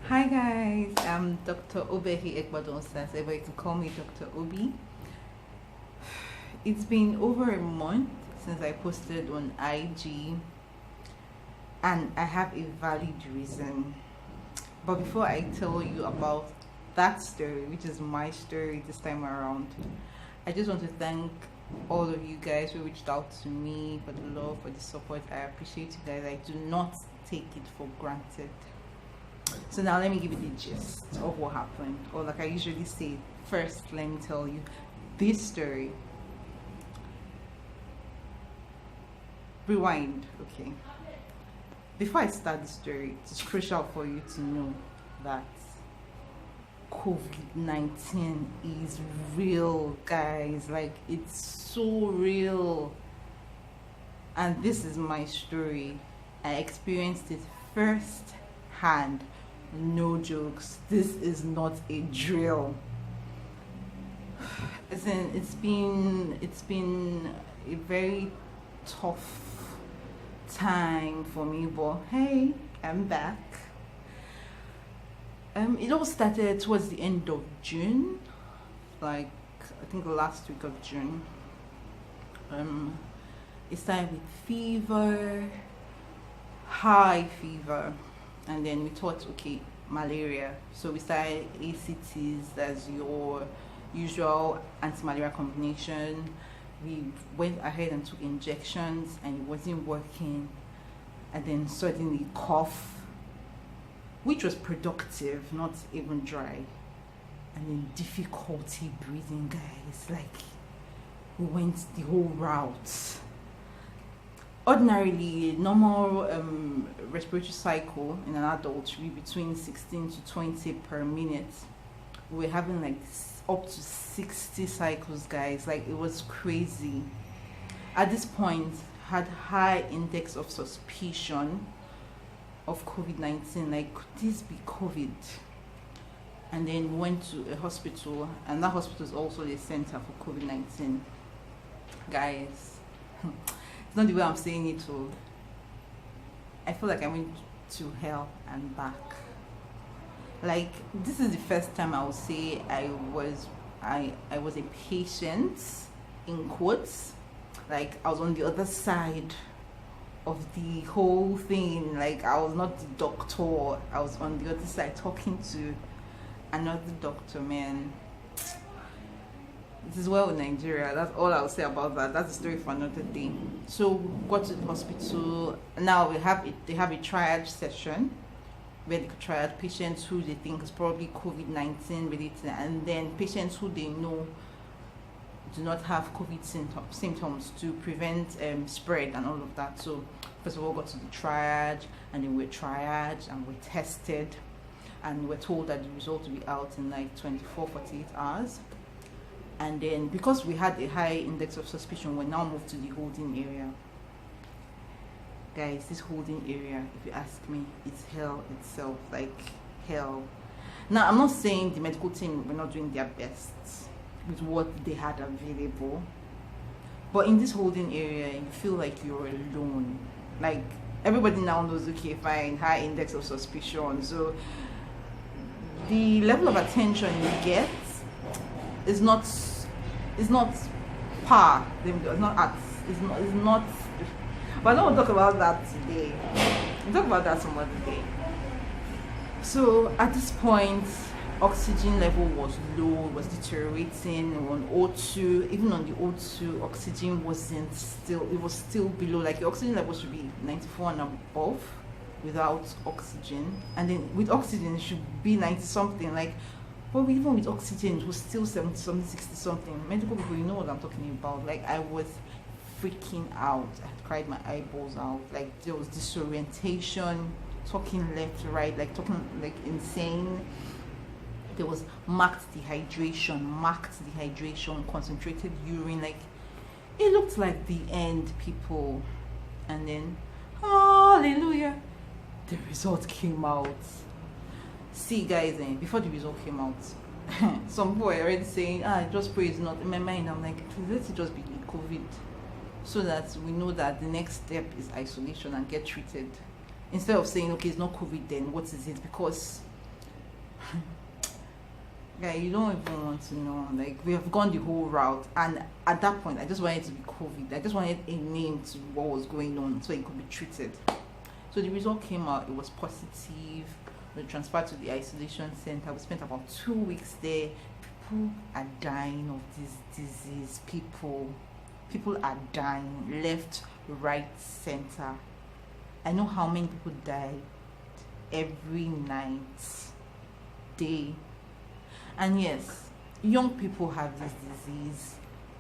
Hi guys, I'm Dr. Obehi Ekbadonsa. Everybody can call me Dr. Obi. It's been over a month since I posted on IG, and I have a valid reason. But before I tell you about that story, which is my story this time around, I just want to thank all of you guys who reached out to me for the love, for the support. I appreciate you guys. I do not take it for granted. So now let me give you the gist of what happened. Or like I usually say, first let me tell you this story. Rewind, okay. Before I start the story, it's crucial for you to know that COVID-19 is real, guys. Like, it's so real. And this is my story. I experienced it first hand. No jokes. This is not a drill. It's been a very tough time for me, but hey, I'm back. It all started towards the end of June, like I think the last week of June. It started with fever, high fever, and then we thought, okay, malaria. So we started ACTs as your usual anti-malaria combination. We went ahead and took injections, and it wasn't working. And then suddenly cough, which was productive, not even dry. And then difficulty breathing, guys. Like, we went the whole route. Ordinarily, normal respiratory cycle in an adult should be between 16 to 20 per minute. We were having like up to 60 cycles, guys. Like, it was crazy. At this point, had high index of suspicion of COVID-19. Like, could this be COVID? And then we went to a hospital, and that hospital is also the center for COVID-19. Guys, it's not the way I'm saying it, so I feel like I went to hell and back. Like, this is the first time I would say I was a patient, in quotes. Like, I was on the other side of the whole thing. Like, I was not the doctor, I was on the other side talking to another doctor, man. It is well in Nigeria. That's all I'll say about that. That's a story for another day. So we got to the hospital. Now they have a triage session where they could triage patients who they think is probably COVID-19 related, and then patients who they know do not have COVID symptoms to prevent spread and all of that. So first of all, got to the triage, and then we're triaged and we're tested, and we're told that the result will be out in like 24, 48 hours. And then because we had a high index of suspicion, we're now moved to the holding area. Guys, this holding area, if you ask me, it's hell itself. Like, hell. Now, I'm not saying the medical team were not doing their best with what they had available, but in this holding area, you feel like you're alone. Like, everybody now knows, okay, fine, high index of suspicion, so the level of attention you get is not par. It's not. But I don't want to talk about that today. We'll talk about that some other day. So at this point, oxygen level was low, was deteriorating. On O2, even on the O2, oxygen wasn't still. It was still below. Like, the oxygen level should be 94 and above without oxygen, and then with oxygen it should be 90 something. Like, but even with oxygen, it was still 70 something, 60 something. Medical people, you know what I'm talking about. Like, I was freaking out. I had cried my eyeballs out. Like, there was disorientation, talking left to right, like talking like insane. There was marked dehydration, concentrated urine. Like, it looked like the end, people. And then, hallelujah, the result came out. See, guys, before the result came out, some people were already saying, just pray it's not. In my mind, I'm like, let it just be COVID, so that we know that the next step is isolation and get treated. Instead of saying, okay, it's not COVID, then what is it? Because Yeah, you don't even want to know. Like, we have gone the whole route, and at that point, I just wanted it to be COVID. I just wanted a name to what was going on so it could be treated. So the result came out. It was positive. We transferred to the isolation center. We spent about 2 weeks there. People are dying of this disease. People are dying left, right, center. I know how many people die every night, day. And yes, young people have this disease.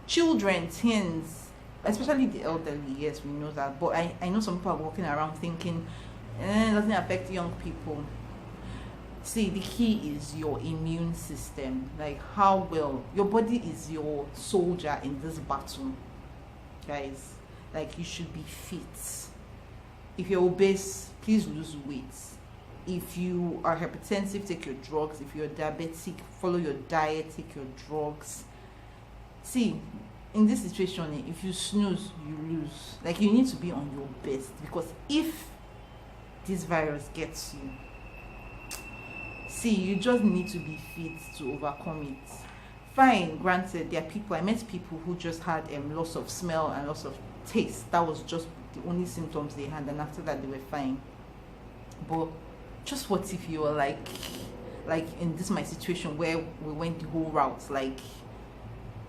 Children, teens, especially the elderly, yes, we know that. But I know some people are walking around thinking, it doesn't affect young people. See, the key is your immune system. Like, how well your body is your soldier in this battle, guys. Like, you should be fit. If you're obese, please lose weight. If you are hypertensive, take your drugs. If you're diabetic, follow your diet, take your drugs. See, in this situation, if you snooze, you lose. Like, you need to be on your best, because if this virus gets you, see, you just need to be fit to overcome it. Fine, granted, there are people, I met people who just had loss of smell and loss of taste. That was just the only symptoms they had, and after that they were fine. But just what if you were like in this my situation where we went the whole route, like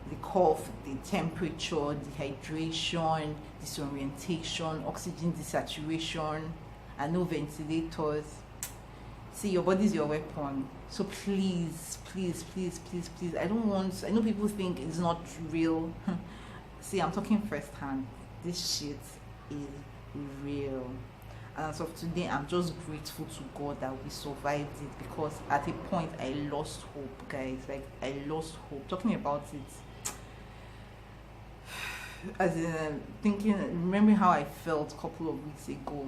the cough, the temperature, dehydration, disorientation, oxygen desaturation, and no ventilators. See, your body is your weapon. So please, please, please, please, please. I know people think it's not real. See, I'm talking firsthand. This shit is real. And as of today, I'm just grateful to God that we survived it, because at a point I lost hope, guys. Like, I lost hope. Talking about it, as in remembering how I felt a couple of weeks ago.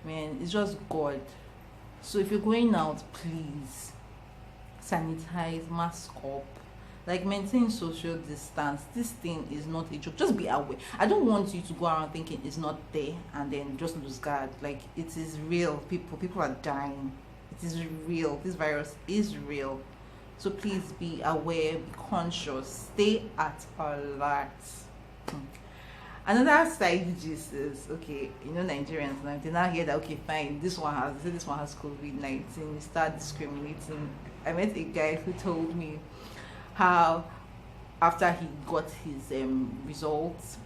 Man, it's just God. So if you're going out, please sanitize, mask up, like maintain social distance. This thing is not a joke. Just be aware. I don't want you to go around thinking it's not there and then just lose guard. Like, it is real. People are dying. It is real. This virus is real. So please be aware, be conscious, stay at alert. Another side gist is, okay, Nigerians now, they now hear that, okay, fine, this one has COVID-19, we start discriminating. I met a guy who told me how after he got his results,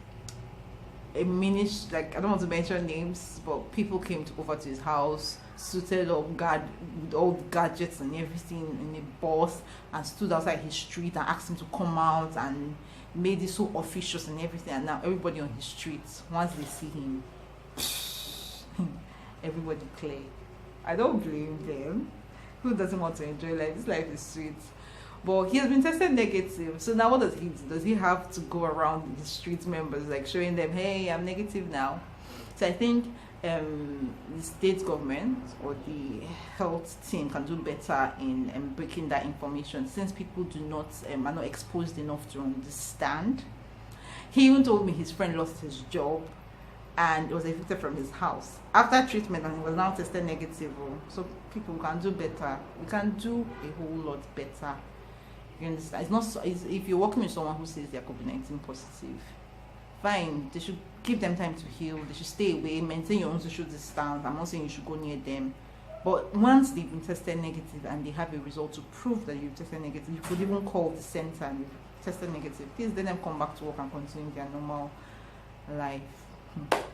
I don't want to mention names, but people came over to his house, suited up, with all the gadgets and everything in a bus, and stood outside his street and asked him to come out, and made it so officious and everything. And now everybody on his streets, once they see him, everybody clear. I don't blame them. Who doesn't want to enjoy life? This life is sweet. But he has been tested negative. So now what does he do? Does he have to go around his street members, like showing them, hey, I'm negative now? So I think the state government or the health team can do better in breaking that information, since people are not exposed enough to understand. He even told me his friend lost his job and was evicted from his house after treatment, and he was now tested negative. So people can do better. We can do a whole lot better. You understand? If you're working with someone who says they're COVID-19 positive, fine, they should give them time to heal. They should stay away, maintain your own social distance. I'm not saying you should go near them, but once they've been tested negative and they have a result to prove that you've tested negative, you could even call the center and you've tested negative. Please let them come back to work and continue their normal life.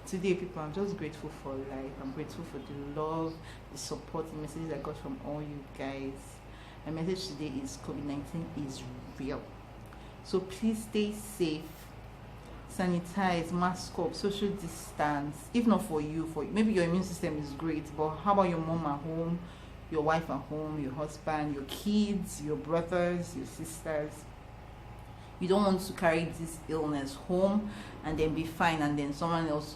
Today, people, I'm just grateful for life. I'm grateful for the love, the support, the messages I got from all you guys. My message today is COVID-19 is real. So please stay safe. Sanitize, mask up, social distance. If not for you, maybe your immune system is great, but how about your mom at home, your wife at home, your husband, your kids, your brothers, your sisters? You don't want to carry this illness home and then be fine, and then someone else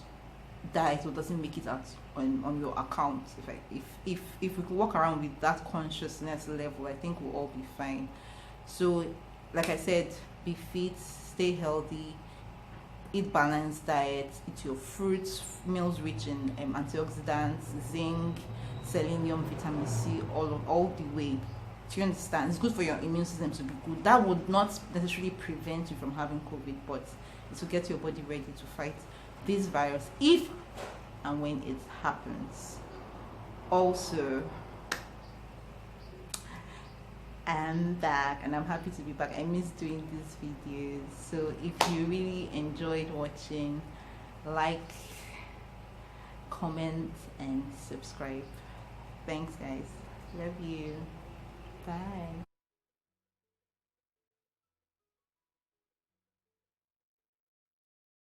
dies or doesn't make it out on your account. If we could walk around with that consciousness level, I think we'll all be fine. So, like I said, be fit, stay healthy, eat balanced diet, eat your fruits, meals rich in antioxidants, zinc, selenium, vitamin C, all the way. Do you understand? It's good for your immune system to be good. That would not necessarily prevent you from having COVID, but it will get your body ready to fight this virus if and when it happens. Also, I'm back and I'm happy to be back. I miss doing these videos. So if you really enjoyed watching, like, comment and subscribe. Thanks guys. Love you. Bye.